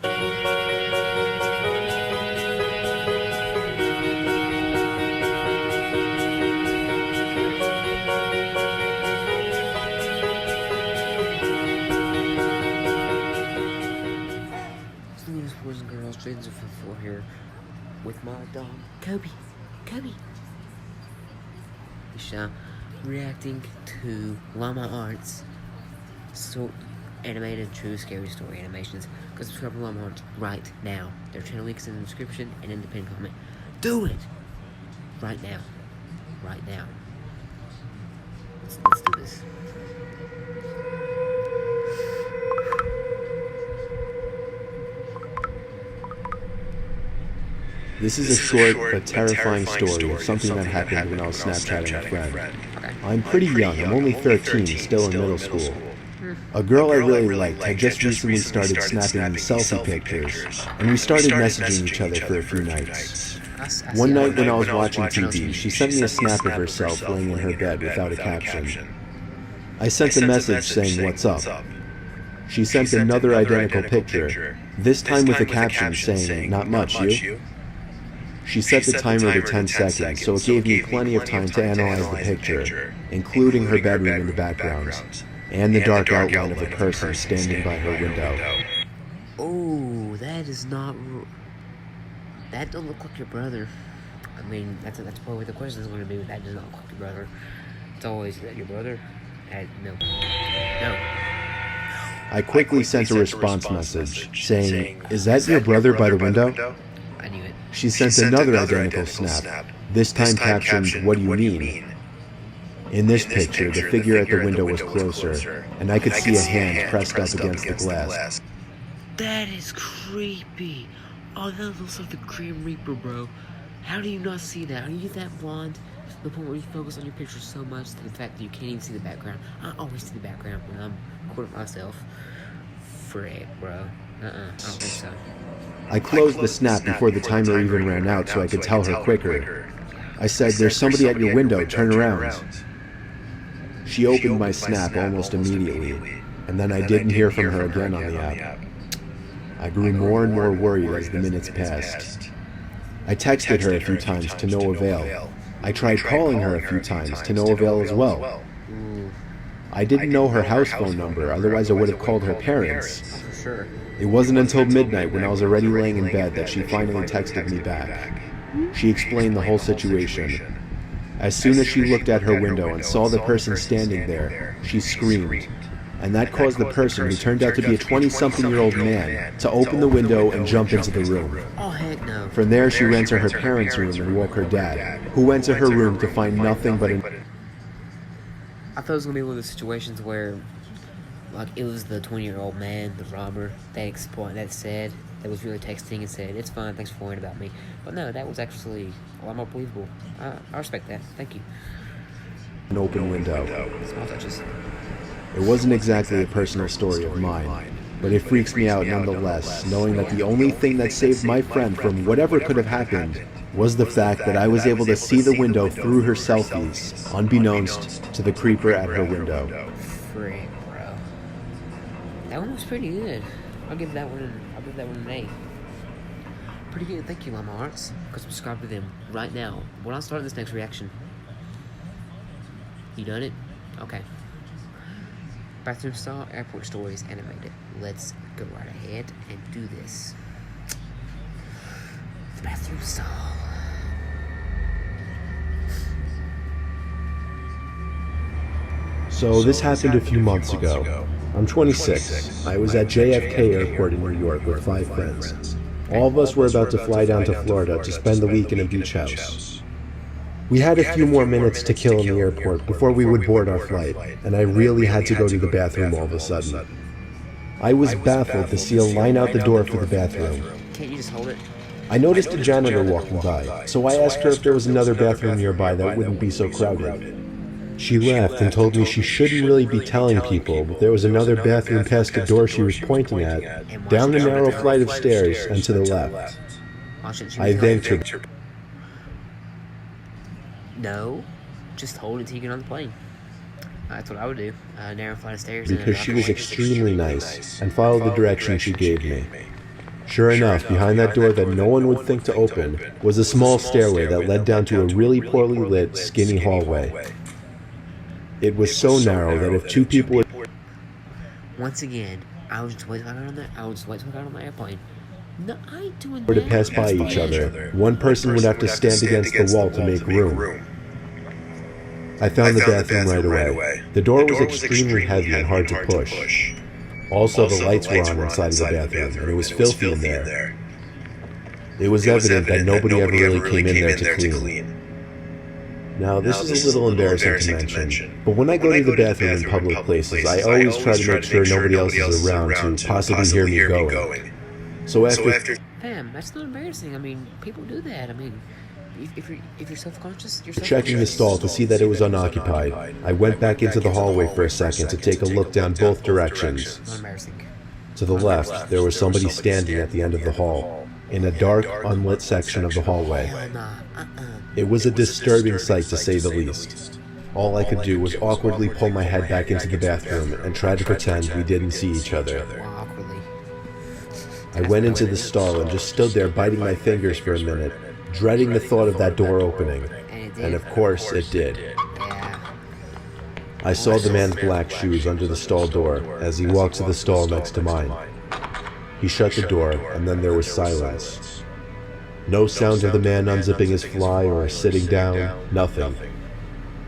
Saludos, boys and girls, James of 4 here with my dog, Kobe. He's reacting to Llama Arts animated true scary story animations. Go subscribe to Llama Arts right now. Their channel links in the description and in the pinned comment. Do it! Right now. Let's do this. This is a short but terrifying story of something that happened when I was Snapchatting a friend. Okay. I'm pretty young, I'm only 13, still in middle school. A girl I really liked had just recently started snapping selfie pictures, and we started messaging each other for a few nights. One night when I was watching TV, she sent me a snap of herself laying in her bed without a caption. I sent a message saying, "What's up?" She sent another identical picture, this time with a caption saying, "Not much, you?" She set the timer to 10 seconds, so it gave me plenty of time to analyze the picture, including her bedroom in the background, and the dark outline of a person standing by her window. Oh, that is not... That don't look like your brother. I mean, that's probably what the question is going to be. That does not look like your brother. It's always, is that your brother? No. I quickly sent a response message, saying, "Is that your brother by the window?" I knew it. She sent another identical snap, this time captioned, "What do you mean?" In this picture, the figure at the window was closer, and I could see a hand pressed up against the glass. That is creepy. Oh, that looks like the Grim Reaper, bro. How do you not see that? Are you that blind to the point where you focus on your picture so much to the fact that you can't even see the background? I always see the background when I'm recording myself. Frick, bro. I don't think so. I closed the snap before the timer even ran out so I could tell her quicker. I said, "There's somebody at your window, turn around." She opened my snap almost immediately, and then I didn't hear from her again on the app. I grew more and more worried as the minutes passed. I texted her a few times to no avail. I tried calling her a few times to no avail as well. I didn't know her house phone number, otherwise I would have called her parents. For sure. It wasn't until midnight when I was already laying in bed that she finally texted me back. She explained the whole situation. As soon as she looked at her window and saw the person standing there, she screamed. And that caused the person, who turned out to be a 20-something-year-old man, to open the window and jump into the room. Oh, heck no. From there, she ran to her parents' room and woke her dad, who went to her room to find nothing but an... I thought it was going to be one of those situations where, like, it was the 20-year-old man, the robber, that was really texting and said, "It's fine, thanks for worrying about me." But no, that was actually a lot more believable. I respect that. Thank you. An open window. Small touches. It wasn't exactly a personal story of mine, but it freaks me out nonetheless, knowing that the only thing that saved my friend from whatever could have happened was the fact that I was able to see the window through her selfies, unbeknownst to the creeper at her window. Frick, bro. That one was pretty good. I'll give that one an A. Pretty good. Thank you, Llama Arts. Go subscribe to them right now. When I start this next reaction. You done it? Okay. Bathroom Style Airport Stories Animated. Let's go right ahead and do this. The Bathroom Style. So this happened a few months ago. I'm 26. I was at JFK Airport in New York with 5 friends. All of us were about to fly down to Florida to spend the week in a beach house. We had a few more minutes to kill in the airport before we would board our flight, and I really had to go to the bathroom all of a sudden. I was baffled to see a line out the door for the bathroom. Can't you just hold it? I noticed a janitor walking by, so I asked her if there was another bathroom nearby that wouldn't be so crowded. She laughed and told me she shouldn't really be telling people, but there was another bathroom past the door she was pointing at, down the narrow flight of stairs and to the left. I thanked her. No, just hold it till you get on the plane. That's what I would do. Narrow flight of stairs. Because she was extremely nice and followed the direction she gave me. Sure enough, behind that door that no one would think to open was a small stairway that led down to a really poorly lit, skinny hallway. It was so narrow that if two people were Once again, I was just waiting till I got on that. I was just waiting till I got on the airplane. No, I ain't doing to that. pass by each other, one person would have to stand against the wall to make room. I found the bathroom right away. The door was extremely heavy and hard to push. Also, the lights were on inside of the bathroom, and it was filthy in there. It was evident that nobody ever really came in there to clean. Now, this is a little embarrassing to mention, but when I go to the bathroom in public places, I always try to make sure nobody else is around to possibly hear me going. So after Fam, that's not embarrassing. I mean, people do that. I mean, if you're self-conscious, you're checking the stall to see that it was unoccupied, I went back into the hallway for a second to take a look down both directions. Not embarrassing. To the left, there was somebody standing at the end of the hall, in a dark, unlit section of the hallway. Hell nah. It was a disturbing sight to say the least. All I could do was awkwardly pull my head back into the bathroom and try to pretend we didn't see each other. Wow, awkwardly. I went into the stall and just stood there biting my fingers for a minute, dreading the thought of that door opening. And of course, it did. Yeah. I saw the man's black shoes under the stall door as he walked to the stall next to mine. He shut the door, and then there was silence. No sound of the man unzipping his fly or sitting down, nothing.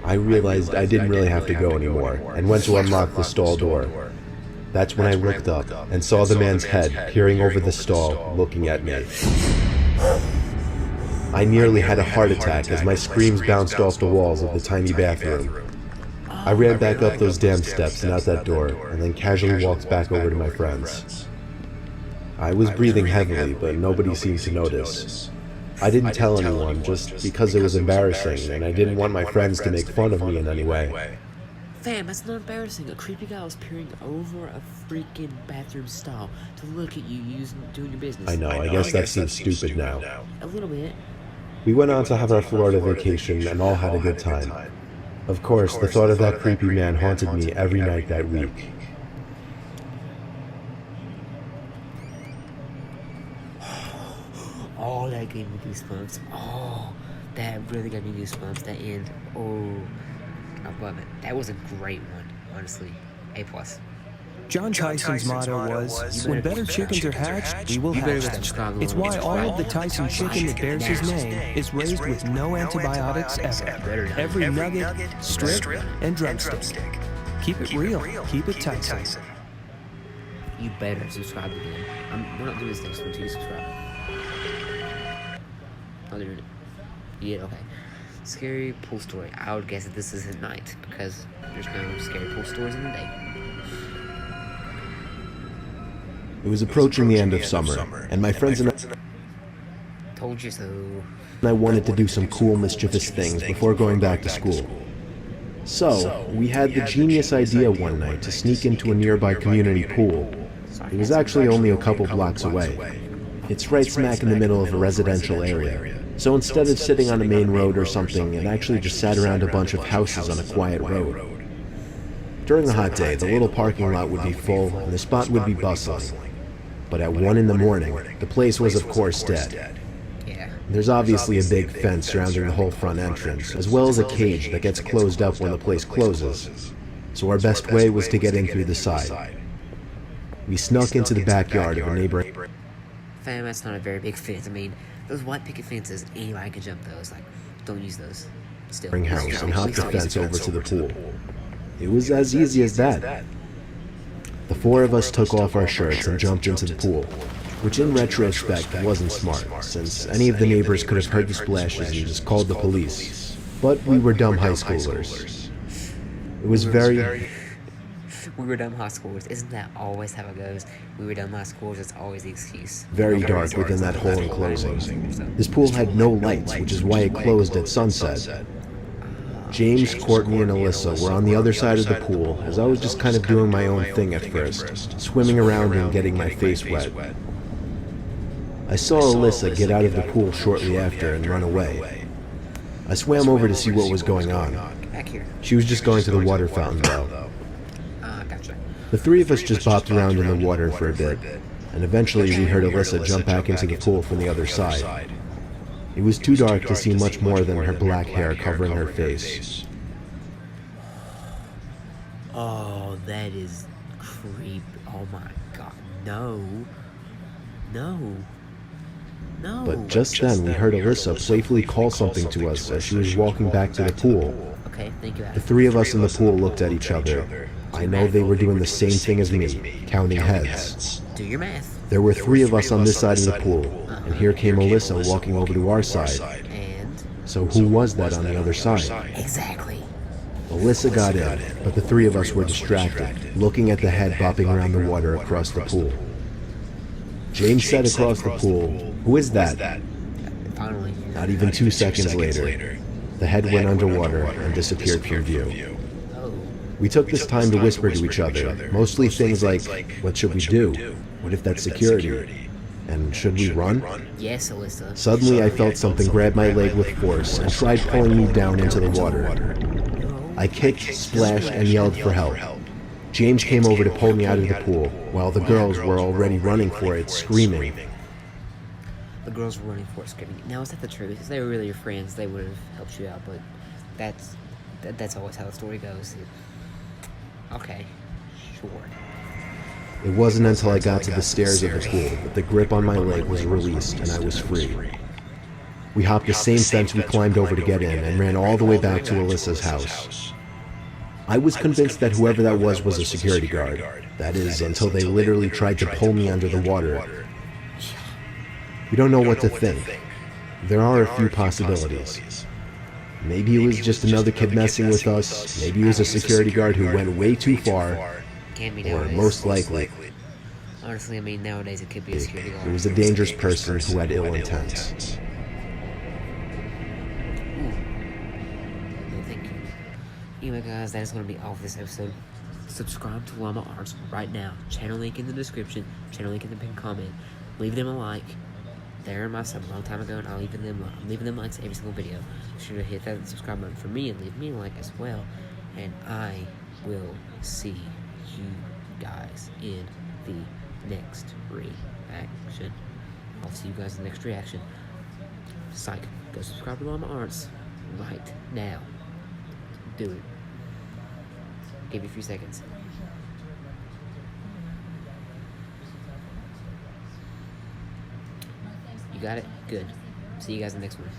I realized I didn't really have to go anymore, and went to unlock the stall door. That's when I looked up and saw the man's head peering over the stall, looking at me. I nearly had a heart attack as my screams bounced off the walls of the tiny bathroom. I ran back up those damn steps and out that door, and then casually walked back over to my friends. I was breathing heavily, but nobody seemed to notice. I didn't tell anyone just because it was embarrassing, and I didn't want my friends to make fun of me in any way. Fam, that's not embarrassing. A creepy guy was peering over a freaking bathroom stall to look at you doing your business. I know, I guess that seems stupid now. A little bit. We went on to have our Florida vacation and all had a good time. Of course, the thought of that creepy man haunted me every night that week. Oh, that gave me goosebumps. Oh, that really got me goosebumps. That end. Oh, I love it. That was a great one, honestly. A+. John Tyson's motto was, when better chickens are hatched, we will hatch them. It's why all of the Tyson chicken that bears his name is raised with no antibiotics ever. Every nugget, strip, and drumstick. Keep it real. Keep it Tyson. You better subscribe to them. We're not doing this next one until you subscribe. Oh, they're doing it. Yeah, okay. Scary pool story. I would guess that this is at night because there's no scary pool stories in the day. It was approaching the end of summer, and my friends and Told you so. I wanted to do some cool, mischievous things before going back to school. So, we had the genius idea one night to sneak into a nearby community pool. It was actually only a couple blocks away. It's right smack in the middle of a residential area. So instead of sitting on a main road or something, it actually just sat around a bunch of houses on a quiet road. During a hot day, the little parking lot would be full and the spot would be bustling. But at 1 in the morning, the place was of course dead. Yeah. There's obviously a big fence surrounding the whole front entrance, as well as a cage that gets closed up when the place closes. So our best way was to get in through the side. We snuck into the backyard of a neighboring Fam, that's not a very big fence. I mean, those white picket fences, anybody can jump those. Like, don't use those. Still. house and hopped the fence over to the pool. It was as easy as that. The four of us took off our shirts and jumped into the pool, which in retrospect wasn't smart, since any of the neighbors could have heard the splashes and just called the police. But we were dumb high schoolers. It was very... We were dumb high schoolers. Isn't that always how it goes? We were dumb high schoolers. That's always the excuse. very dark within that whole enclosing. This pool had no lights, which is why it closed at sunset. James, Courtney, and Alyssa were on the other side of the pool, as I was just kind of doing my own thing at first, swimming around and getting my face wet. I saw Alyssa get out of the pool shortly after and run away. I swam over to see what was going on. Back here. She was just going to the water fountain, though. Gotcha. The three of us just bopped around in the water for a bit, and eventually we heard Alyssa jump back into the pool from the other side. It was too dark to see much more than her black hair covering her face. Oh, that is creepy. Oh my god. No. No. No. But just then we heard Alyssa playfully call something to us as she was walking back to the pool. Okay, thank you, The Adam. three of us in the pool looked at each other. I know they were doing the same thing as me, counting heads. Do your math. There were three of us on this side of the pool, and here came Alyssa walking over to our side. And So who was that on the other side? exactly. Alyssa got in, but the three of us were distracted, looking at the head bopping around the water across the pool. James said across the pool, "Who is that?" Finally. Not even 2 seconds later, the head went underwater and disappeared from view. Oh. We took this time to whisper to each other, mostly things like, what should we do? What if that's security? And should we run? Yes, Alyssa. Suddenly I felt something grab my leg with force and tried pulling me down into the water. I kicked, splashed, and yelled for help. James came over to pull me out of the pool, while the girls were already running for it, screaming. The girls were running for it, screaming. Now, is that the truth? If they were really your friends, they would have helped you out, but that's always how the story goes. Okay, sure. It wasn't until I got to the stairs of the pool that the grip on my leg was released and I was free. We hopped the same fence we climbed over to get in and ran all the way back to Alyssa's house. I was convinced that whoever that was a security guard. That is, until they literally tried to pull me under the water. We don't know what to think. There are a few possibilities. Maybe it was just another kid messing with us. Maybe it was a security guard who went way too far. Can't be Or nowadays. most likely, Honestly, I mean, nowadays it could be a security guard. it was a dangerous person who had ill intent. No, thank you. Anyway, guys, that is going to be all for this episode. Subscribe to Llama Arts right now. Channel link in the description. Channel link in the pinned comment. Leave them a like. They're in my sub a long time ago, and I'm leaving them likes every single video. Be sure to hit that subscribe button for me and leave me a like as well. And I will see you guys in the next reaction. I'll see you guys in the next reaction. Psych. Go subscribe to Llama Arts right now. Do it. Give you a few seconds. You got it? Good. See you guys in the next one.